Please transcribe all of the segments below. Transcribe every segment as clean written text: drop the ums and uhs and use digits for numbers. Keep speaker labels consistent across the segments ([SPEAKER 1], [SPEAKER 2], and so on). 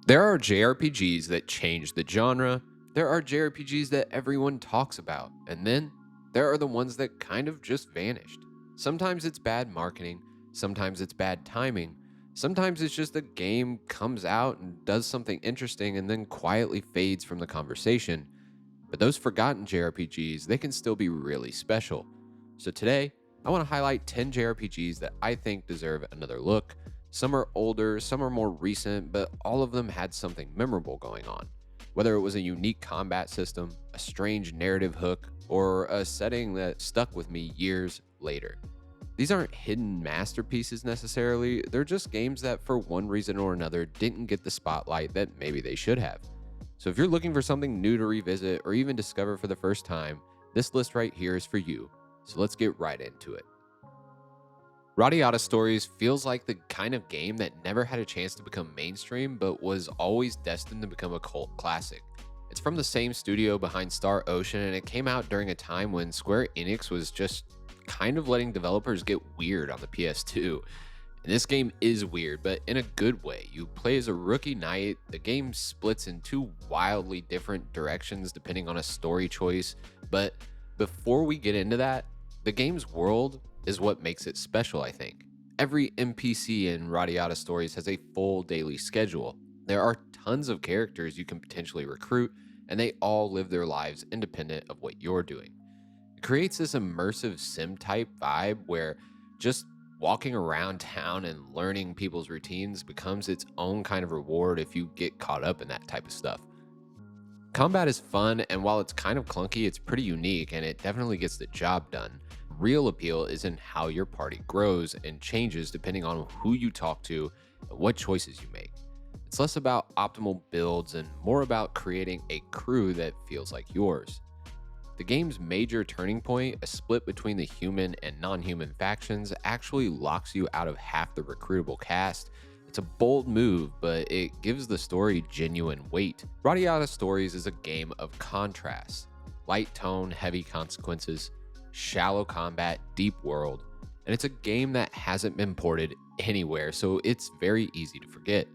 [SPEAKER 1] There are JRPGs that change the genre, there are JRPGs that everyone talks about, and then there are the ones that kind of just vanished. Sometimes it's bad marketing, sometimes it's bad timing, sometimes it's just a game comes out and does something interesting and then quietly fades from the conversation. But those forgotten JRPGs, they can still be really special. So today, I want to highlight 10 JRPGs that I think deserve another look. Some are older, some are more recent, but all of them had something memorable going on. Whether it was a unique combat system, a strange narrative hook, or a setting that stuck with me years later. These aren't hidden masterpieces necessarily, they're just games that, for one reason or another, didn't get the spotlight that maybe they should have. So if you're looking for something new to revisit or even discover for the first time, this list right here is for you. So let's get right into it. Radiata Stories feels like the kind of game that never had a chance to become mainstream, but was always destined to become a cult classic. It's from the same studio behind Star Ocean, and it came out during a time when Square Enix was just kind of letting developers get weird on the PS2. And this game is weird, but in a good way. You play as a rookie knight. The game splits in two wildly different directions depending on a story choice. But before we get into that, the game's world is what makes it special, I think. Every NPC in Radiata Stories has a full daily schedule. There are tons of characters you can potentially recruit, and they all live their lives independent of what you're doing. It creates this immersive sim type vibe where just walking around town and learning people's routines becomes its own kind of reward if you get caught up in that type of stuff. Combat is fun, and while it's kind of clunky, it's pretty unique and it definitely gets the job done. Real appeal is in how your party grows and changes depending on who you talk to and what choices you make. It's less about optimal builds and more about creating a crew that feels like yours. The game's major turning point, a split between the human and non human factions, actually locks you out of half the recruitable cast. It's a bold move, but it gives the story genuine weight. Radiata Stories is a game of contrast: light tone, heavy consequences, shallow combat, deep world. And it's a game that hasn't been ported anywhere, so it's very easy to forget.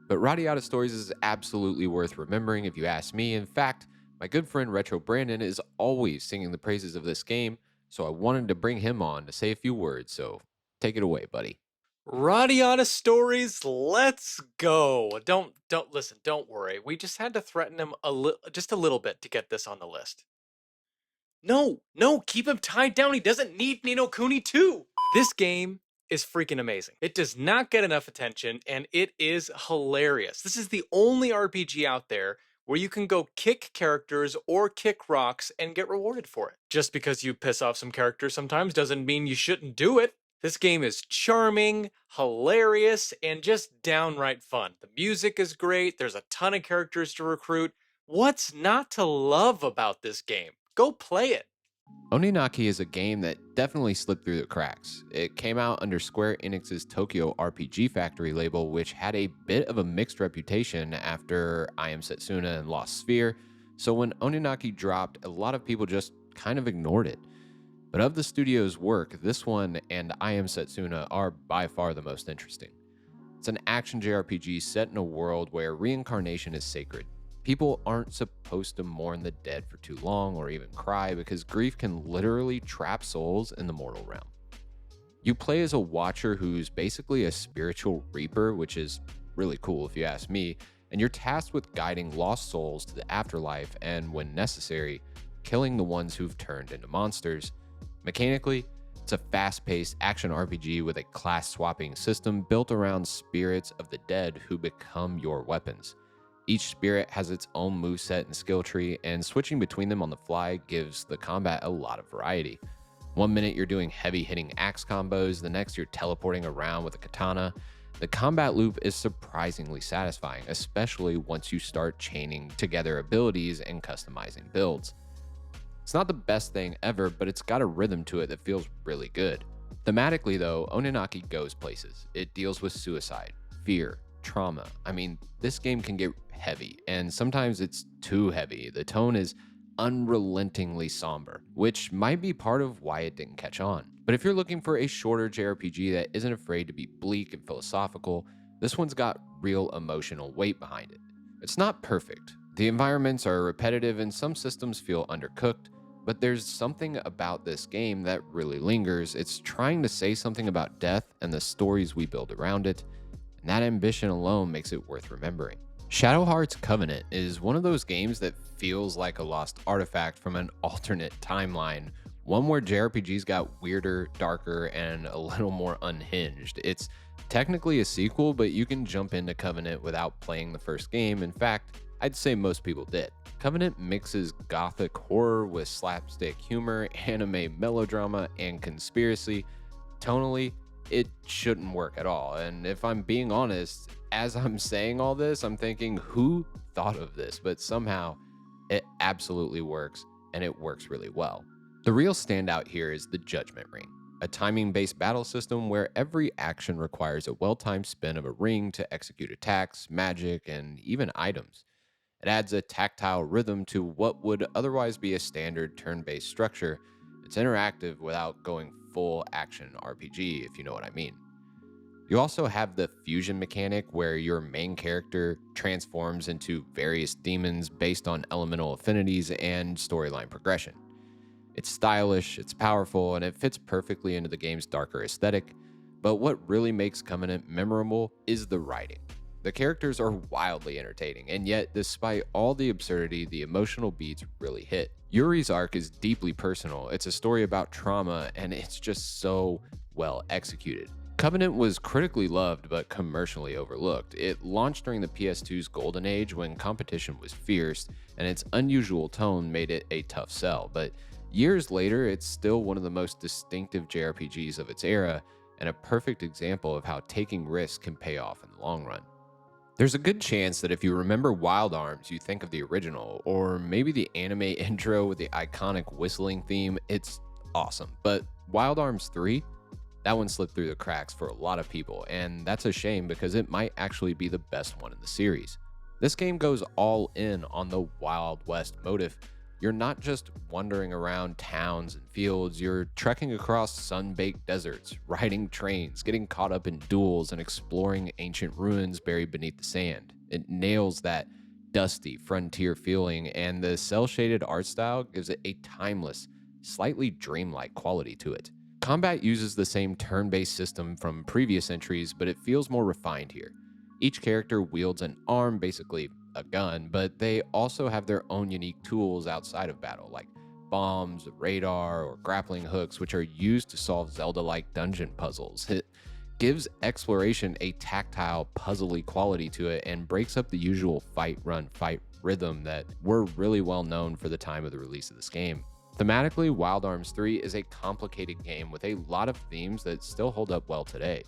[SPEAKER 1] But Radiata Stories is absolutely worth remembering if you ask me. In fact, my good friend Retro Brandon is always singing the praises of this game, so I wanted to bring him on to say a few words. So take it away, buddy.
[SPEAKER 2] Radiata Stories, let's go. Don't listen, don't worry. We just had to threaten him just a little bit to get this on the list. No, keep him tied down. He doesn't need Nino Kuni too. This game is freaking amazing. It does not get enough attention and it is hilarious. This is the only RPG out there where you can go kick characters or kick rocks and get rewarded for it. Just because you piss off some characters sometimes doesn't mean you shouldn't do it. This game is charming, hilarious, and just downright fun. The music is great. There's a ton of characters to recruit. What's not to love about this game? Go play it.
[SPEAKER 1] Oninaki is a game that definitely slipped through the cracks. It came out under Square Enix's Tokyo RPG Factory label, which had a bit of a mixed reputation after I Am Setsuna and Lost Sphere, so when Oninaki dropped, a lot of people just kind of ignored it. But of the studio's work, this one and I Am Setsuna are by far the most interesting. It's an action JRPG set in a world where reincarnation is sacred. People aren't supposed to mourn the dead for too long or even cry because grief can literally trap souls in the mortal realm. You play as a watcher who's basically a spiritual reaper, which is really cool if you ask me, and you're tasked with guiding lost souls to the afterlife and, when necessary, killing the ones who've turned into monsters. Mechanically, it's a fast-paced action RPG with a class-swapping system built around spirits of the dead who become your weapons. Each spirit has its own moveset and skill tree, and switching between them on the fly gives the combat a lot of variety. One minute you're doing heavy-hitting axe combos, the next you're teleporting around with a katana. The combat loop is surprisingly satisfying, especially once you start chaining together abilities and customizing builds. It's not the best thing ever, but it's got a rhythm to it that feels really good. Thematically, though, Oninaki goes places. It deals with suicide, fear, trauma. I mean, this game can get heavy, and sometimes it's too heavy. The tone is unrelentingly somber, which might be part of why it didn't catch on. But if you're looking for a shorter JRPG that isn't afraid to be bleak and philosophical, This one's got real emotional weight behind it. It's not perfect. The environments are repetitive and some systems feel undercooked, but there's something about this game that really lingers. It's trying to say something about death and the stories we build around it, and that ambition alone makes it worth remembering. Shadow Heart's Covenant is one of those games that feels like a lost artifact from an alternate timeline, one where JRPGs got weirder, darker, and a little more unhinged. It's technically a sequel, but you can jump into Covenant without playing the first game. In fact, I'd say most people did. Covenant mixes gothic horror with slapstick humor, anime melodrama, and conspiracy. Tonally, it shouldn't work at all. And if I'm being honest, as I'm saying all this, I'm thinking, who thought of this? But somehow it absolutely works, and it works really well. The real standout here is the Judgment Ring, a timing based battle system where every action requires a well timed spin of a ring to execute attacks, magic, and even items. It adds a tactile rhythm to what would otherwise be a standard turn based structure. It's interactive without going full action RPG, if you know what I mean. You also have the fusion mechanic where your main character transforms into various demons based on elemental affinities and storyline progression. It's stylish, it's powerful, and it fits perfectly into the game's darker aesthetic. But what really makes Covenant memorable is the writing. The characters are wildly entertaining, and yet, despite all the absurdity, the emotional beats really hit. Yuri's arc is deeply personal. It's a story about trauma, and it's just so well executed. Covenant was critically loved but commercially overlooked. It launched during the PS2's golden age when competition was fierce, and its unusual tone made it a tough sell. But years later, it's still one of the most distinctive JRPGs of its era, and a perfect example of how taking risks can pay off in the long run. There's a good chance that if you remember Wild Arms, you think of the original, or maybe the anime intro with the iconic whistling theme. It's awesome. But Wild Arms 3, that one slipped through the cracks for a lot of people, and that's a shame because it might actually be the best one in the series. This game goes all in on the Wild West motif. You're not just wandering around towns and fields, you're trekking across sun-baked deserts, riding trains, getting caught up in duels, and exploring ancient ruins buried beneath the sand. It nails that dusty frontier feeling, and the cel-shaded art style gives it a timeless, slightly dreamlike quality to it. Combat uses the same turn-based system from previous entries, but it feels more refined here. Each character wields an arm, basically a gun, but they also have their own unique tools outside of battle, like bombs, radar, or grappling hooks, which are used to solve Zelda-like dungeon puzzles. It gives exploration a tactile, puzzly quality to it and breaks up the usual fight, run, fight rhythm that were really well known for the time of the release of this game. Thematically, Wild Arms 3 is a complicated game with a lot of themes that still hold up well today.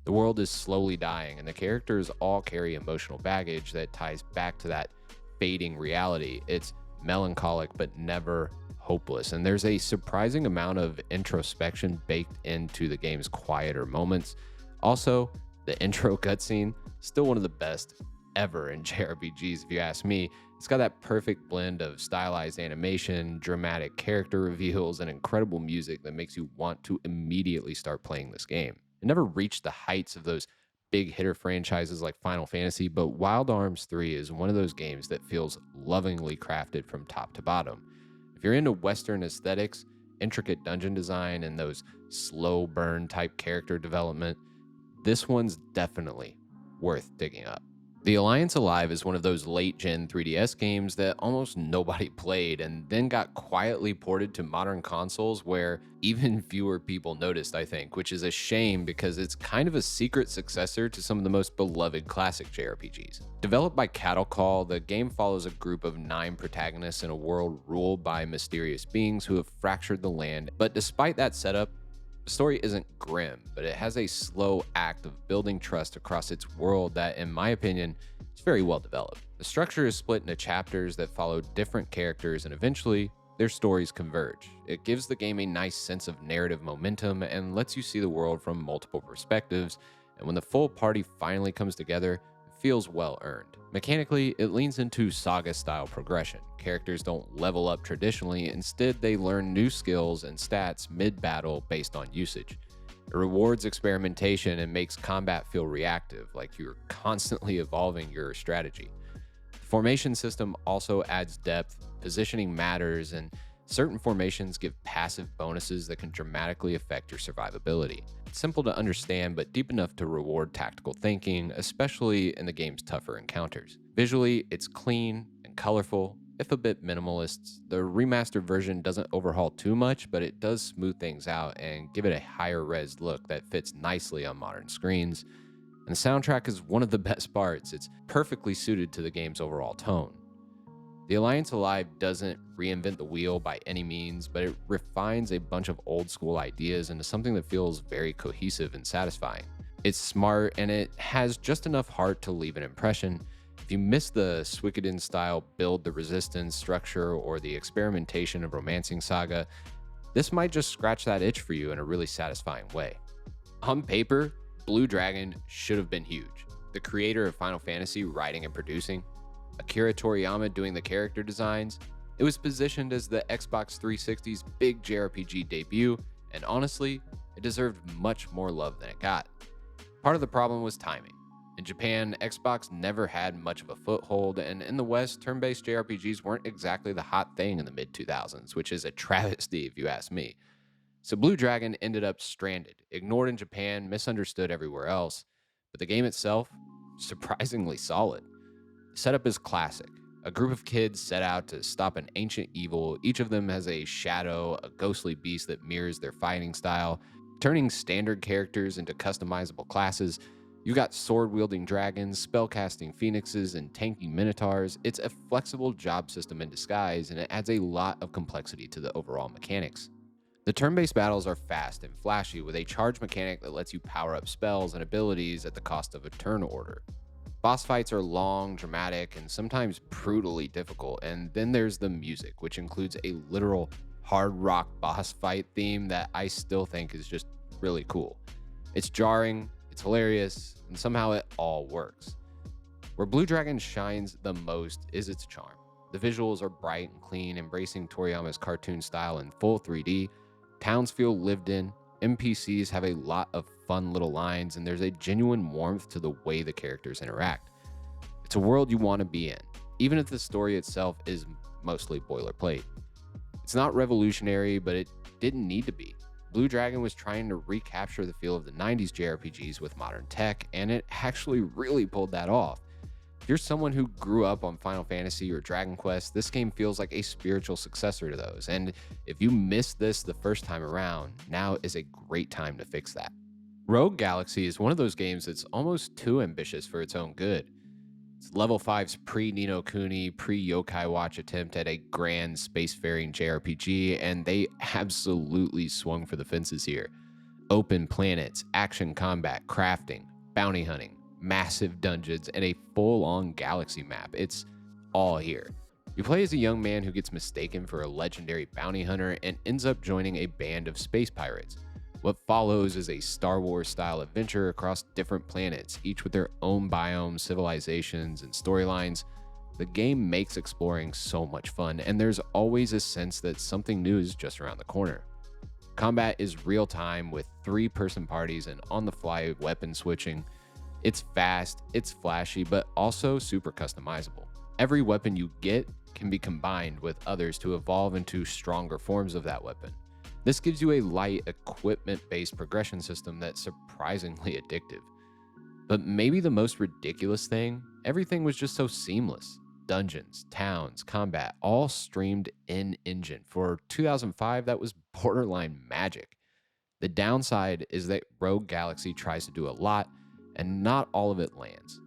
[SPEAKER 1] The world is slowly dying, and the characters all carry emotional baggage that ties back to that fading reality. It's melancholic, but never hopeless. And there's a surprising amount of introspection baked into the game's quieter moments. Also, the intro cutscene, still one of the best ever in JRPGs, if you ask me. It's got that perfect blend of stylized animation, dramatic character reveals, and incredible music that makes you want to immediately start playing this game. It never reached the heights of those big hitter franchises like Final Fantasy, but Wild Arms 3 is one of those games that feels lovingly crafted from top to bottom. If you're into Western aesthetics, intricate dungeon design, and those slow burn type character development, this one's definitely worth digging up. The Alliance Alive is one of those late-gen 3DS games that almost nobody played and then got quietly ported to modern consoles where even fewer people noticed, I think, which is a shame because it's kind of a secret successor to some of the most beloved classic JRPGs. Developed by Cattle Call, the game follows a group of 9 protagonists in a world ruled by mysterious beings who have fractured the land, but despite that setup, the story isn't grim, but it has a slow act of building trust across its world that, in my opinion, is very well developed. The structure is split into chapters that follow different characters and eventually their stories converge. It gives the game a nice sense of narrative momentum and lets you see the world from multiple perspectives, and when the full party finally comes together, it feels well earned. Mechanically, it leans into saga-style progression. Characters don't level up traditionally, instead they learn new skills and stats mid-battle based on usage. It rewards experimentation and makes combat feel reactive, like you're constantly evolving your strategy. The formation system also adds depth, positioning matters, and certain formations give passive bonuses that can dramatically affect your survivability. It's simple to understand, but deep enough to reward tactical thinking, especially in the game's tougher encounters. Visually, it's clean and colorful, if a bit minimalist. The remastered version doesn't overhaul too much, but it does smooth things out and give it a higher res look that fits nicely on modern screens. And the soundtrack is one of the best parts. It's perfectly suited to the game's overall tone. The Alliance Alive doesn't reinvent the wheel by any means, but it refines a bunch of old school ideas into something that feels very cohesive and satisfying. It's smart and it has just enough heart to leave an impression. If you miss the Suikoden style build the resistance structure or the experimentation of Romancing Saga, this might just scratch that itch for you in a really satisfying way. On paper, Blue Dragon should have been huge. The creator of Final Fantasy writing and producing, Akira Toriyama doing the character designs. It was positioned as the Xbox 360's big JRPG debut, and honestly, it deserved much more love than it got. Part of the problem was timing. In Japan, Xbox never had much of a foothold, and in the West, turn-based JRPGs weren't exactly the hot thing in the mid-2000s, which is a travesty if you ask me. So Blue Dragon ended up stranded, ignored in Japan, misunderstood everywhere else, but the game itself, surprisingly solid. The setup is classic. A group of kids set out to stop an ancient evil. Each of them has a shadow, a ghostly beast that mirrors their fighting style, turning standard characters into customizable classes. You got sword-wielding dragons, spell-casting phoenixes, and tanky minotaurs. It's a flexible job system in disguise, and it adds a lot of complexity to the overall mechanics. The turn-based battles are fast and flashy, with a charge mechanic that lets you power up spells and abilities at the cost of a turn order. Boss fights are long, dramatic, and sometimes brutally difficult, and then there's the music, which includes a literal hard rock boss fight theme that I still think is just really cool. It's jarring, it's hilarious, and somehow it all works. Where Blue Dragon shines the most is its charm. The visuals are bright and clean, embracing Toriyama's cartoon style in full 3D. Towns feel lived in, NPCs have a lot of fun little lines, and there's a genuine warmth to the way the characters interact. It's a world you want to be in, even if the story itself is mostly boilerplate. It's not revolutionary, but it didn't need to be. Blue Dragon was trying to recapture the feel of the 90s JRPGs with modern tech, and it actually really pulled that off. If you're someone who grew up on Final Fantasy or Dragon Quest, this game feels like a spiritual successor to those. And if you missed this the first time around, now is a great time to fix that. Rogue Galaxy is one of those games that's almost too ambitious for its own good. It's Level 5's pre-Ni no Kuni, pre-Yokai Watch attempt at a grand spacefaring JRPG, and they absolutely swung for the fences here. Open planets, action combat, crafting, bounty hunting, massive dungeons, and a full-on galaxy map. It's all here. You play as a young man who gets mistaken for a legendary bounty hunter and ends up joining a band of space pirates. What follows is a Star Wars-style adventure across different planets, each with their own biomes, civilizations, and storylines. The game makes exploring so much fun, and there's always a sense that something new is just around the corner. Combat is real-time with 3-person parties and on-the-fly weapon switching. It's fast, it's flashy, but also super customizable. Every weapon you get can be combined with others to evolve into stronger forms of that weapon. This gives you a light, equipment-based progression system that's surprisingly addictive. But maybe the most ridiculous thing, everything was just so seamless. Dungeons, towns, combat, all streamed in-engine. For 2005, that was borderline magic. The downside is that Rogue Galaxy tries to do a lot, and not all of it lands.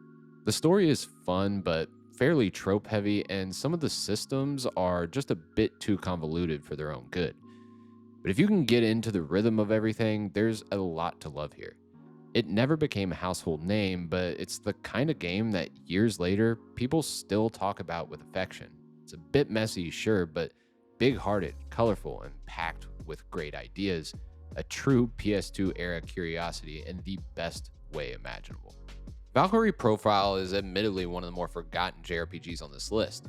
[SPEAKER 1] The story is fun, but fairly trope-heavy, and some of the systems are just a bit too convoluted for their own good. But if you can get into the rhythm of everything, there's a lot to love here. It never became a household name, but it's the kind of game that years later, people still talk about with affection. It's a bit messy, sure, but big-hearted, colorful, and packed with great ideas. A true PS2 era curiosity in the best way imaginable. Valkyrie Profile is admittedly one of the more forgotten JRPGs on this list.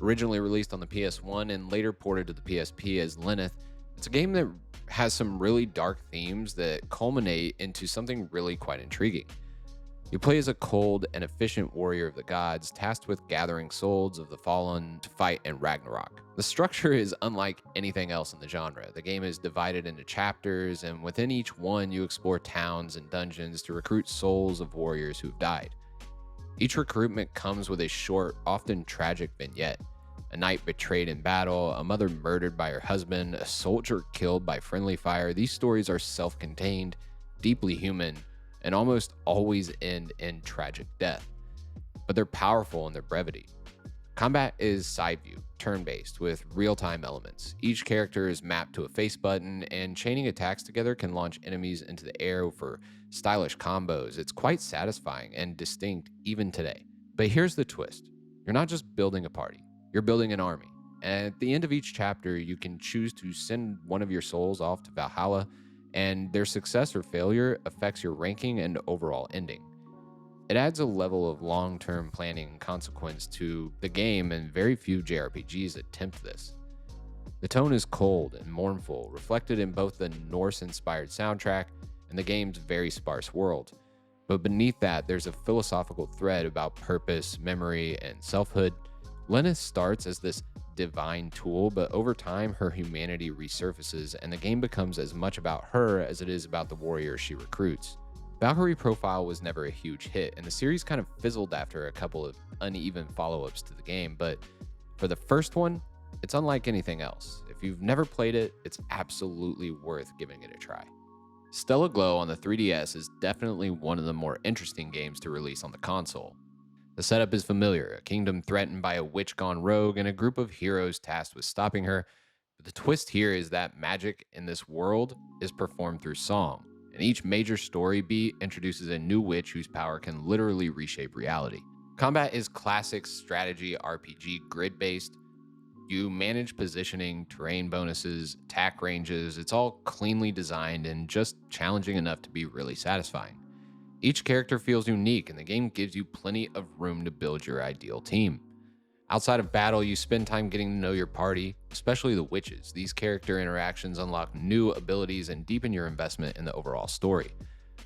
[SPEAKER 1] Originally released on the PS1 and later ported to the PSP as Lenneth, It's a game that has some really dark themes that culminate into something really quite intriguing. You play as a cold and efficient warrior of the gods, tasked with gathering souls of the fallen to fight in Ragnarok. The structure is unlike anything else in the genre. The game is divided into chapters, and within each one, you explore towns and dungeons to recruit souls of warriors who've died. Each recruitment comes with a short, often tragic vignette. A knight betrayed in battle, a mother murdered by her husband, a soldier killed by friendly fire. These stories are self contained, deeply human, and almost always end in tragic death. But they're powerful in their brevity. Combat is side view, turn based, with real time elements. Each character is mapped to a face button, and chaining attacks together can launch enemies into the air for stylish combos. It's quite satisfying and distinct even today. But here's the twist: you're not just building a party, you're building an army. And at the end of each chapter, you can choose to send one of your souls off to Valhalla, and their success or failure affects your ranking and overall ending. It adds a level of long term planning and consequence to the game, and very few JRPGs attempt this. The tone is cold and mournful, reflected in both the Norse inspired soundtrack and the game's very sparse world. But beneath that, there's a philosophical thread about purpose, memory, and selfhood. Lena starts as this divine tool, but over time, her humanity resurfaces, and the game becomes as much about her as it is about the warrior she recruits. Valkyrie Profile was never a huge hit, and the series kind of fizzled after a couple of uneven follow ups to the game, but for the first one, it's unlike anything else. If you've never played it, it's absolutely worth giving it a try. Stella Glow on the 3DS is definitely one of the more interesting games to release on the console. The setup is familiar: a kingdom threatened by a witch gone rogue and a group of heroes tasked with stopping her. But the twist here is that magic in this world is performed through song, and each major story beat introduces a new witch whose power can literally reshape reality. Combat is classic strategy RPG grid based. You manage positioning, terrain bonuses, attack ranges. It's all cleanly designed and just challenging enough to be really satisfying. Each character feels unique, and the game gives you plenty of room to build your ideal team. Outside of battle, you spend time getting to know your party, especially the witches. These character interactions unlock new abilities and deepen your investment in the overall story.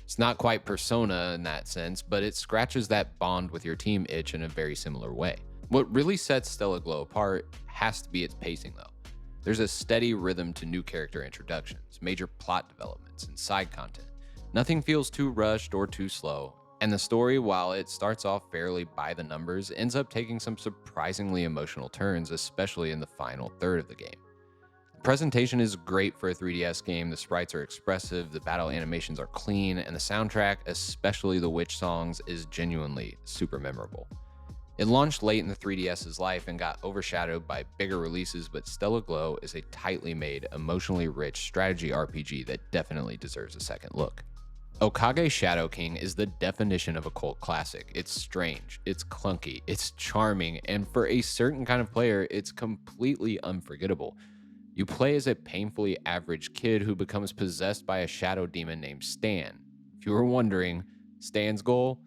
[SPEAKER 1] It's not quite Persona in that sense, but it scratches that bond with your team itch in a very similar way. What really sets Stella Glow apart has to be its pacing, though. There's a steady rhythm to new character introductions, major plot developments, and side content. Nothing feels too rushed or too slow, and the story, while it starts off fairly by the numbers, ends up taking some surprisingly emotional turns, especially in the final third of the game. The presentation is great for a 3DS game. The sprites are expressive, the battle animations are clean, and the soundtrack, especially the witch songs, is genuinely super memorable. It launched late in the 3DS's life and got overshadowed by bigger releases, but Stella Glow is a tightly made, emotionally rich strategy RPG that definitely deserves a second look. Okage Shadow King is the definition of a cult classic. It's strange, it's clunky, it's charming, and for a certain kind of player, it's completely unforgettable. You play as a painfully average kid who becomes possessed by a shadow demon named Stan. If you were wondering, Stan's goal?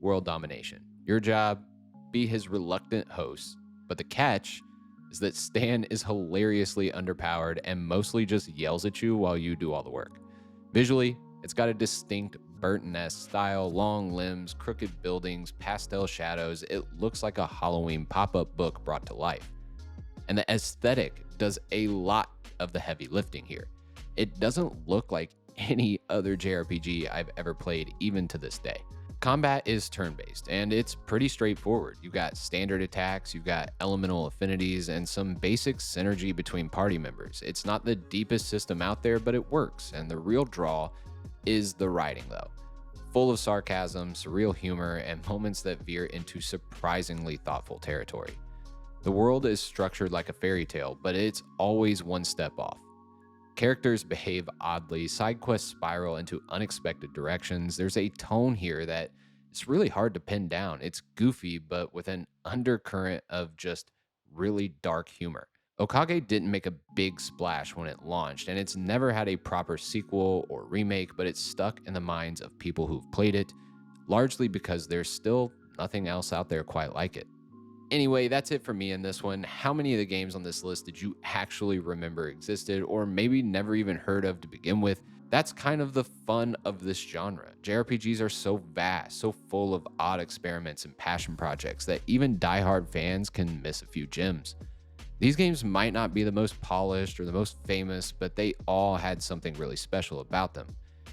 [SPEAKER 1] World domination. Your job? Be his reluctant host. But the catch is that Stan is hilariously underpowered and mostly just yells at you while you do all the work. Visually, it's got a distinct Burton-esque style: long limbs, crooked buildings, pastel shadows. It looks like a Halloween pop-up book brought to life. And the aesthetic does a lot of the heavy lifting here. It doesn't look like any other JRPG I've ever played, even to this day. Combat is turn-based, and it's pretty straightforward. You've got standard attacks, you've got elemental affinities, and some basic synergy between party members. It's not the deepest system out there, but it works, and the real draw is the writing, though. Full of sarcasm, surreal humor, and moments that veer into surprisingly thoughtful territory. The world is structured like a fairy tale, but it's always one step off. Characters behave oddly, side quests spiral into unexpected directions. There's a tone here that it's really hard to pin down. It's goofy, but with an undercurrent of just really dark humor. Okage didn't make a big splash when it launched, and it's never had a proper sequel or remake, but it's stuck in the minds of people who've played it, largely because there's still nothing else out there quite like it. Anyway, that's it for me in this one. How many of the games on this list did you actually remember existed or maybe never even heard of to begin with? That's kind of the fun of this genre. JRPGs are so vast, so full of odd experiments and passion projects that even diehard fans can miss a few gems. These games might not be the most polished or the most famous, but they all had something really special about them.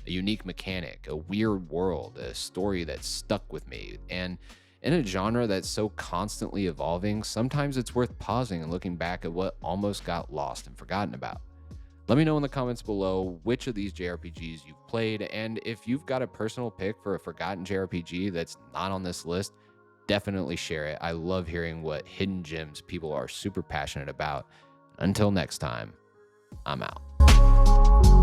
[SPEAKER 1] A unique mechanic, a weird world, a story that stuck with me. And in a genre that's so constantly evolving, sometimes it's worth pausing and looking back at what almost got lost and forgotten about. Let me know in the comments below which of these JRPGs you've played, and if you've got a personal pick for a forgotten JRPG that's not on this list, definitely share it. I love hearing what hidden gems people are super passionate about. Until next time, I'm out.